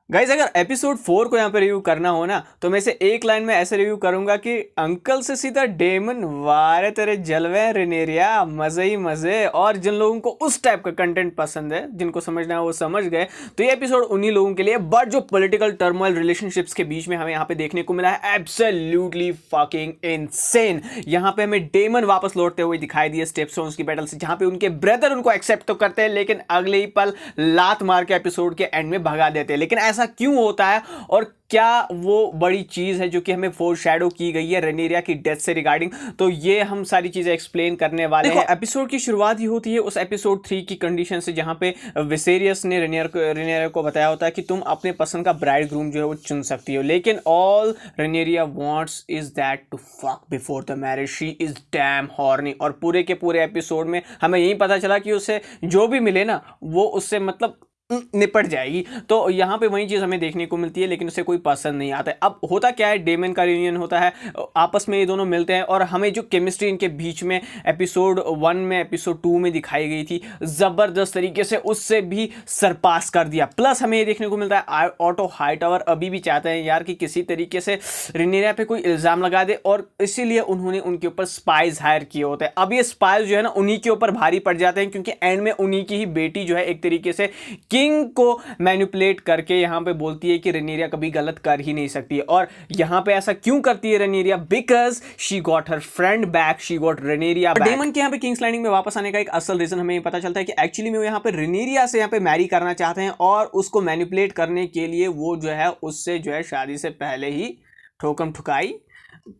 Guys अगर episode 4 को यहाँ पे रिव्यू करना हो ना तो मैं इसे एक लाइन में ऐसे रिव्यू करूंगा कि अंकल से सीधा डेमन, वारे तेरे जलवे रेनेरिया, मजे ही मजे। और जिन लोगों को उस टाइप का कंटेंट पसंद है, जिनको समझना है वो समझ गए, तो ये एपिसोड उन्हीं लोगों के लिए। बट जो पॉलिटिकल टर्मोइल रिलेशनशिप्स के बीच में हमें यहाँ पे देखने को मिला है, एब्सोल्युटली फकिंग इनसेन। यहाँ पे हमें डेमन वापस लौटते हुए दिखाई दिए स्टेपस्टोन्स की बैटल से, जहां पे उनके ब्रदर उनको एक्सेप्ट तो करते हैं लेकिन अगले ही पल लात मार के एपिसोड के एंड में भगा देते हैं। लेकिन ऐसा क्यों होता है और क्या वो बड़ी चीज है जो कि हमें फोरशैडो की गई है रेनेरिया की डेथ से रिगार्डिंग, तो ये हम सारी चीजें एक्सप्लेन करने वाले हैं। एपिसोड की शुरुआत ही होती है उस एपिसोड 3 की कंडीशन से, जहां पे विसेरियस ने रेनेरिया को बताया होता है कि तुम अपने पसंद का ब्राइड ग्रूम जो है वो चुन सकती हो, लेकिन all Reneria wants is that to fuck before the marriage. She is damn horny. और पूरे के पूरे एपिसोड में हमें यही पता चला कि उसे जो भी मिले ना वो उससे मतलब निपट जाएगी। तो यहाँ पे वही चीज़ हमें देखने को मिलती है, लेकिन उसे कोई पसंद नहीं आता है। अब होता क्या है, डेमन का रियूनियन होता है, आपस में ये दोनों मिलते हैं और हमें जो केमिस्ट्री इनके बीच में एपिसोड 1 में एपिसोड 2 में दिखाई गई थी, ज़बरदस्त तरीके से उससे भी सरपास कर दिया। प्लस हमें ये देखने को मिलता है ऑटो हाईटावर अभी भी चाहते हैं यार कि किसी तरीके से रेनेरिया पे कोई इल्ज़ाम लगा दे, और इसीलिए उन्होंने उनके ऊपर स्पाइज हायर किए होते हैं। अब ये स्पाइज जो है ना उन्हीं के ऊपर भारी पड़ जाते हैं, क्योंकि एंड में उन्हीं की ही बेटी जो है एक तरीके से किंग को मैनिपुलेट करके यहां पे बोलती है कि रेनेरिया कभी गलत कर ही नहीं सकती है। और यहां पे ऐसा क्यों करती है रेनेरिया? Because she got her friend back, she got रेनेरिया बैक। डेमन के यहां पे किंग्स लैंडिंग में वापस आने का एक असल रीजन हमें पता चलता है कि एक्चुअली में वो यहां पे रेनेरिया से यहां पे मैरी करना चाहते हैं, और उसको मैनिपुलेट करने के लिए वो जो है उससे जो है शादी से पहले ही ठोकम ठुकाई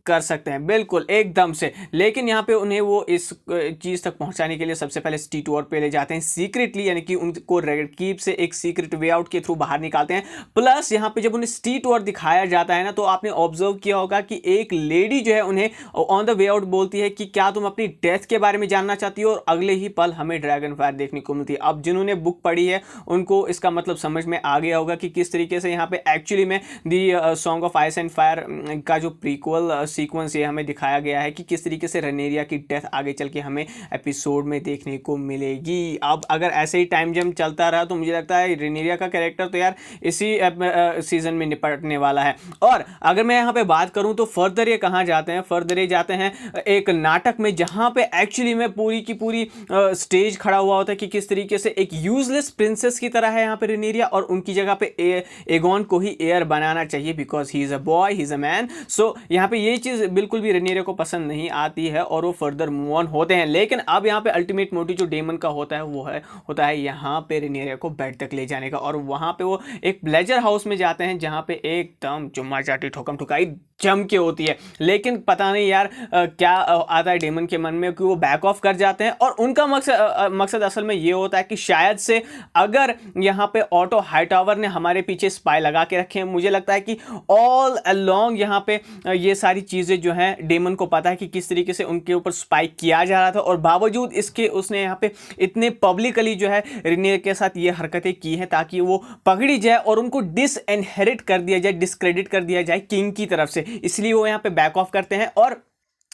कर सकते हैं, बिल्कुल एकदम से। लेकिन यहाँ पे उन्हें वो इस चीज़ तक पहुंचाने के लिए सबसे पहले स्ट्रीट वॉर पे ले जाते हैं सीक्रेटली, यानी कि उनको रेड कीप से एक सीक्रेट वे आउट के थ्रू बाहर निकालते हैं। प्लस यहाँ पे जब उन्हें स्ट्रीट वॉर दिखाया जाता है ना, तो आपने ऑब्जर्व किया होगा कि एक लेडी जो है उन्हें ऑन द वे आउट बोलती है कि क्या तुम अपनी डेथ के बारे में जानना चाहती हो, और अगले ही पल हमें ड्रैगन फायर देखने को मिलती है। अब जिन्होंने बुक पढ़ी है उनको इसका मतलब समझ में आ गया होगा कि किस तरीके से यहाँ पे एक्चुअली में the song of ice and fire का जो प्रीक्वल सीक्वेंस ये हमें दिखाया गया है कि किस तरीके से रेनेरिया की डेथ आगे चल के हमें एपिसोड में देखने को मिलेगी। अब अगर ऐसे ही टाइम जम चलता रहा तो मुझे लगता है रेनेरिया का कैरेक्टर तो यार इसी सीजन में निपटने वाला है। और अगर मैं यहाँ पे बात करूँ तो फर्दर ये कहाँ जाते हैं, फर्दर ये जाते हैं एक नाटक में, जहाँ पे एक्चुअली में पूरी की पूरी स्टेज खड़ा हुआ होता है कि किस तरीके से एक यूजलेस प्रिंसेस की तरह है यहाँ पे रेनेरिया, और उनकी जगह पे एगोन को ही एयर बनाना चाहिए because he is a boy, he is a man. So यहाँ पे ये चीज़ बिल्कुल भी रेनेरिया को पसंद नहीं आती है और वो फर्दर मूव ऑन होते हैं। लेकिन अब यहाँ पे अल्टीमेट मोटिव जो डेमन का होता है वो होता है यहाँ पे रेनेरिया को बेड तक ले जाने का, और वहाँ पे वो एक प्लेजर हाउस में जाते हैं जहाँ पे एकदम चुम्मा चाटी ठोकम ठुकाई जम के होती है। लेकिन पता नहीं यार क्या आता है डेमन के मन में कि वो बैक ऑफ कर जाते हैं, और उनका मकसद असल में ये होता है कि शायद से अगर यहाँ पे ऑटो हाईटावर ने हमारे पीछे स्पाई लगा के रखे हैं, मुझे लगता है कि ऑल अलोंग यहाँ पे ये सारी चीज़ें जो हैं डेमन को पता है कि किस तरीके से उनके ऊपर स्पाई किया जा रहा था, और बावजूद इसके उसने यहाँ पे इतने पब्लिकली जो है रेनेरिया के साथ ये हरकतें की हैं ताकि वो पकड़ी जाए और उनको डिसइनहेरिट कर दिया जाए, डिस्क्रेडिट कर दिया जाए किंग की तरफ से। इसलिए वो यहाँ पे बैक ऑफ करते हैं। और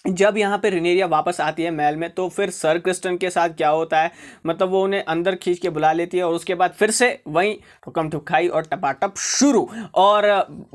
जब यहाँ पे रेनेरिया वापस आती है महल में, तो फिर सर क्रिस्टन के साथ क्या होता है, मतलब वो उन्हें अंदर खींच के बुला लेती है, और उसके बाद फिर से वहीं ठुकम ठुकाई और टपाटप शुरू। और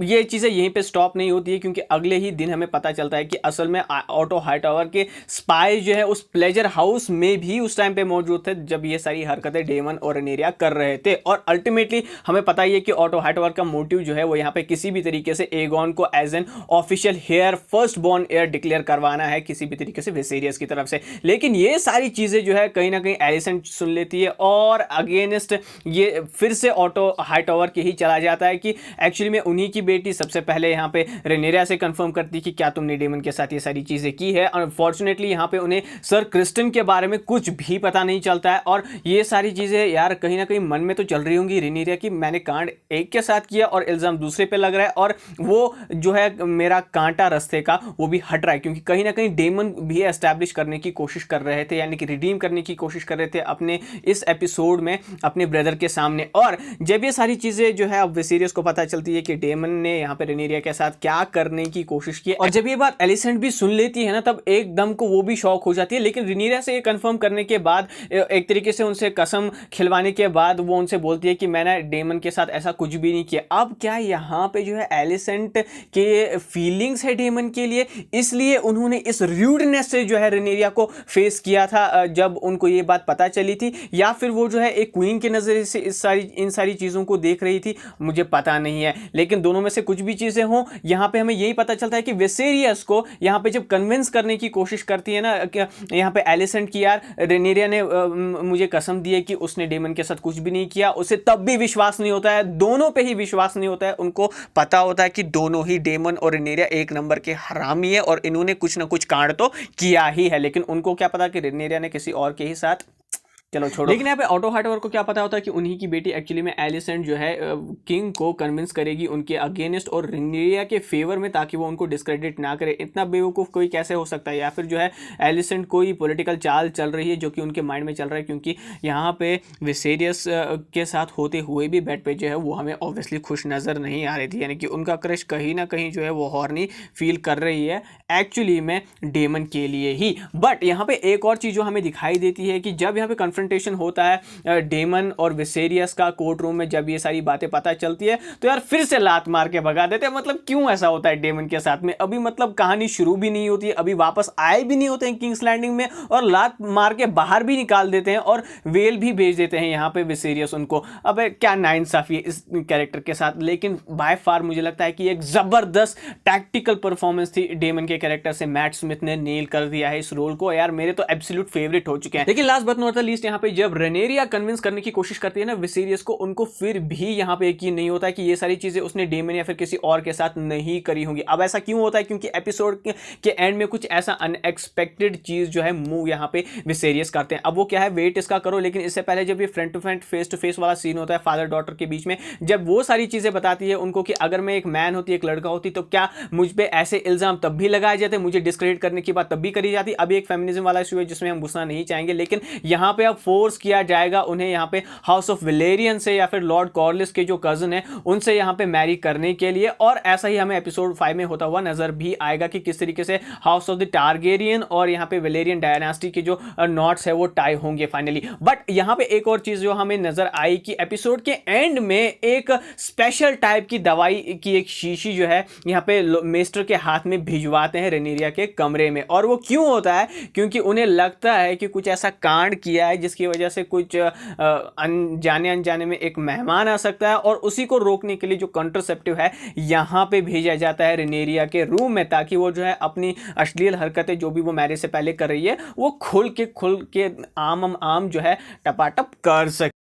ये चीज़ें यहीं पे स्टॉप नहीं होती है, क्योंकि अगले ही दिन हमें पता चलता है कि असल में ऑटो हाईटावर के स्पाई जो है उस प्लेजर हाउस में भी उस टाइम पे मौजूद थे जब ये सारी हरकतें डेमन और रेनेरिया कर रहे थे। और अल्टीमेटली हमें पता ही है कि ऑटो हाईटावर का मोटिव जो है वो यहाँ पे किसी भी तरीके से एगोन को as an official heir, first born heir declare करवाना है किसी भी तरीके से विसेरियस की तरफ से। लेकिन ये सारी चीजें जो है कहीं ना कहीं एलिसेंट सुन लेती है, और अगेंस्ट ये फिर से ऑटो हाईटावर के ही चला जाता है कि एक्चुअली में उन्हीं की बेटी सबसे पहले यहाँ पे रेनेरिया से कंफर्म करती है कि क्या तुमने डेमन के साथ ये सारी चीजें की है। अनफॉर्चुनेटली यहाँ पे उन्हें सर क्रिस्टन के बारे में कुछ भी पता नहीं चलता है, और ये सारी चीजें यार कहीं ना कहीं मन में तो चल रही होंगी रेनेरिया की, मैंने कांड एक के साथ किया और इल्जाम दूसरे पे लग रहा है, और वो जो है मेरा कांटा रास्ते का वो भी हट रहा है, क्योंकि कहीं ना ना कहीं डेमन भी एस्टैब्लिश करने की कोशिश कर रहे थे, यानी कि रिडीम करने की कोशिश कर रहे थे अपने इस एपिसोड में अपने ब्रदर के सामने। और जब ये सारी चीज़ें जो है अब विसेरियस को पता चलती है कि डेमन ने यहाँ पे रेनेरिया के साथ क्या करने की कोशिश की, और जब ये बात एलिसेंट भी सुन लेती है ना, तब एकदम को वो भी शॉक हो जाती है। लेकिन रेनेरिया से ये कंफर्म करने के बाद, एक तरीके से उनसे कसम खिलवाने के बाद, वो उनसे बोलती है कि मैंने डेमन के साथ ऐसा कुछ भी नहीं किया। अब क्या यहाँ पे जो है एलिसेंट के फीलिंग्स है डेमन के लिए, इसलिए उन्होंने इस रूडनेस से जो है रेनेरिया को फेस किया था जब उनको ये बात पता चली थी, या फिर वो जो है एक क्वीन के नजरिए से इन सारी चीजों को देख रही थी, मुझे पता नहीं है। लेकिन दोनों में से कुछ भी चीजें हों, यहाँ पे हमें यही पता चलता है कि विसेरियस को यहाँ पे जब कन्विंस करने की कोशिश करती है ना यहाँ पे एलिसेंट की, यार रेनेरिया ने मुझे कसम दी है कि उसने डेमन के साथ कुछ भी नहीं किया, उसे तब भी विश्वास नहीं होता है, दोनों पे ही विश्वास नहीं होता है। उनको पता होता है कि दोनों ही डेमन और रेनेरिया एक नंबर के हरामी है और इन्होंने कुछ ना कुछ कांड तो किया ही है। लेकिन उनको क्या पता कि रेनेरिया ने किसी और के ही साथ, चलो छोड़ो। लेकिन यहाँ पे ऑटो हाइटोवर को क्या पता होता है कि उन्हीं की बेटी एक्चुअली में एलिसेंट जो है किंग को कन्विंस करेगी उनके अगेंस्ट और रेनेरिया के फेवर में, ताकि वो उनको डिस्क्रेडिट ना करे। इतना बेवकूफ़ कोई कैसे हो सकता है? या फिर जो है एलिसेंट कोई पॉलिटिकल चाल चल रही है जो कि उनके माइंड में चल रहा है, क्योंकि यहाँ पे विसेरियस के साथ होते हुए भी बेड पे जो है वो हमें ऑब्वियसली खुश नज़र नहीं आ रही थी, यानी कि उनका क्रश कहीं ना कहीं जो है वो हॉर्नी फील कर रही है एक्चुअली में डेमन के लिए ही। बट यहाँ पे एक और चीज़ जो हमें दिखाई देती है कि जब यहाँ पे कन्फ्रंटेशन होता है डेमन और विसेरियस का कोर्ट रूम में, जब ये सारी बातें पता चलती है तो यार फिर से लात मार के भगा देते हैं। मतलब क्यों ऐसा होता है डेमन के साथ में? अभी मतलब कहानी शुरू भी नहीं होती है, अभी वापस आए भी नहीं होते हैं किंग्स लैंडिंग में, और लात मार के बाहर भी निकाल देते हैं और वेल भी भेज देते हैं यहाँ पे विसेरियस उनको। अब क्या नाइंसाफी है इस कैरेक्टर के साथ। लेकिन बाय फार मुझे लगता है कि एक जबरदस्त टैक्टिकल परफॉर्मेंस थी डेमन के कैरेक्टर से। मैट स्मिथ ने नेल कर दिया है इस रोल को, यार मेरे तो एब्सोल्यूट फेवरेट हो चुके हैं। लेकिन last but not the least, यहाँ पे जब रेनेरिया कन्विंस करने की कोशिश करती है ना विसेरियस को, उनको फिर भी यहाँ पे यकीन नहीं होता है कि ये सारी चीजें उसने डेमन या फिर किसी और के साथ नहीं करी होंगी। अब ऐसा क्यों होता है? क्योंकि एपिसोड के एंड में कुछ ऐसा अनएक्सपेक्टेड चीज जो है मूव यहाँ पे विसेरियस करते हैं। अब वो क्या है, वेट इसका करो। लेकिन इससे पहले जब ये front to front face to face वाला सीन होता है फादर डॉटर के बीच में, जब वो सारी चीजें बताती है उनको कि अगर मैं एक मैन होती, एक लड़का होती, तो क्या मुझ पे ऐसे इल्जाम तब भी लगाए जाते, मुझे डिस्क्रेडिट करने की बात तब भी करी जाती। अभी एक फेमिनिज्म वाला इशू है जिसमें हम घुसना नहीं चाहेंगे, लेकिन यहाँ पे अब फोर्स किया जाएगा उन्हें यहाँ पे हाउस ऑफ वेलेरियन से या फिर लॉर्ड कॉर्लिस के जो कजन है उनसे यहाँ पे मैरी करने के लिए। और ऐसा ही हमें एपिसोड 5 में होता हुआ नजर भी आएगा कि किस तरीके से हाउस ऑफ द टारगेरियन और यहाँ पे वेलेरियन डायनास्टी के जो नॉट्स है वो टाई होंगे फाइनली। बट यहाँ पे एक और चीज जो हमें नजर आई कि एपिसोड के एंड में एक स्पेशल टाइप की दवाई की एक शीशी जो है यहाँ पे मेस्टर के हाथ में भिजवाते हैं रेनेरिया के कमरे में। और वो क्यों होता है? क्योंकि उन्हें लगता है कि कुछ ऐसा कांड किया है जिसकी वजह से कुछ अनजाने अनजाने में एक मेहमान आ सकता है, और उसी को रोकने के लिए जो कॉन्ट्रासेप्टिव है यहाँ पे भेजा जाता है रेनेरिया के रूम में, ताकि वो जो है अपनी अश्लील हरकतें जो भी वो मैरिज से पहले कर रही है वो खुल के आम जो है टपाटप कर सके।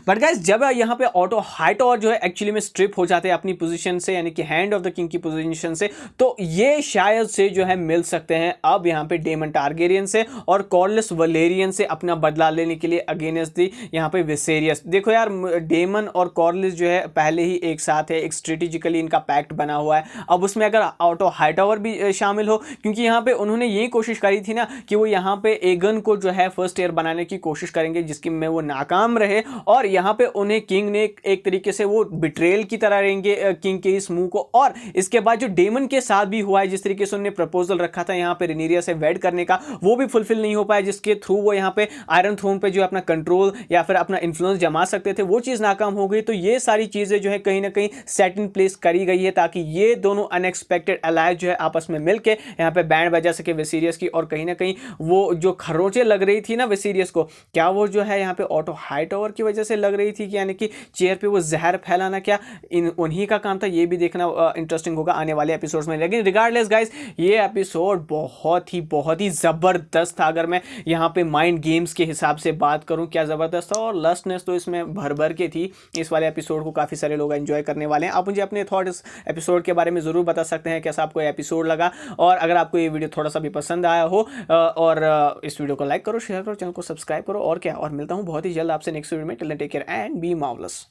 बट गाइस जब यहाँ पे ऑटो हाइटोवर जो है एक्चुअली में स्ट्रिप हो जाते हैं अपनी पोजीशन से, यानी कि हैंड ऑफ द किंग की पोजीशन से, तो ये शायद से जो है मिल सकते हैं अब यहाँ पे डेमन टारगेरियन से और कॉर्लिस वलेरियन से अपना बदला लेने के लिए अगेंस्ट दी यहाँ पे विसेरियस। देखो यार, डेमन और कॉर्लिस जो है पहले ही एक साथ है, एक स्ट्रेटेजिकली इनका पैक्ट बना हुआ है। अब उसमें अगर ऑटो हाइटोवर भी शामिल हो, क्योंकि यहाँ पे उन्होंने यही कोशिश करी थी ना कि वो यहाँ पे एगन को जो है फर्स्ट ईयर बनाने की कोशिश करेंगे, जिसकी में वो नाकाम रहे, और यहाँ पे उन्हें किंग ने एक तरीके से वो बिट्रेल की तरह रहेंगे किंग के इस मूव को। और इसके बाद जो डेमन के साथ भी हुआ है, जिस तरीके से उन्होंने प्रपोजल रखा था यहाँ पे रेनेरिया से वेड करने का, वो भी फुलफिल नहीं हो पाया, जिसके थ्रू वो यहाँ पे आयरन थ्रोन पे जो अपना कंट्रोल या फिर अपना इन्फ्लुएंस जमा सकते थे, वो चीज नाकाम हो गई। तो ये सारी चीजें जो है कहीं ना कहीं सेट इन प्लेस करी गई है ताकि ये दोनों अनएक्सपेक्टेड अलायंस जो है आपस में मिलके यहाँ पे बैंड बजा सके विसेरियस की। और कहीं ना कहीं वो जो खरोंचे लग रही थी ना विसेरियस को, क्या वो जो है यहाँ पे ऑटो हाइटोवर की वजह से लग रही थी कि यानी कि चेयर पे वो जहर फैलाना क्या उन्हीं का काम था? ये भी देखना इंटरेस्टिंग होगा आने वाले एपिसोड्स में। लेकिन रिगार्डलेस गाइस, ये एपिसोड बहुत ही जबरदस्त था। अगर मैं यहाँ पे माइंड गेम्स के हिसाब से बात करूँ, क्या जबरदस्त था। और लस्टनेस तो इसमें भर के थी। इस वाले एपिसोड को काफ़ी सारे लोग एंजॉय करने वाले हैं। आप मुझे अपने थॉट इस एपिसोड के बारे में ज़रूर बता सकते हैं, कैसा आपको एपिसोड लगा। और अगर आपको ये वीडियो थोड़ा सा भी पसंद आया हो और इस वीडियो को लाइक करो, शेयर करो, चैनल को सब्सक्राइब करो। और क्या, और मिलता हूँ बहुत ही जल्द आपसे नेक्स्ट वीडियो में। Till then take care and be marvellous.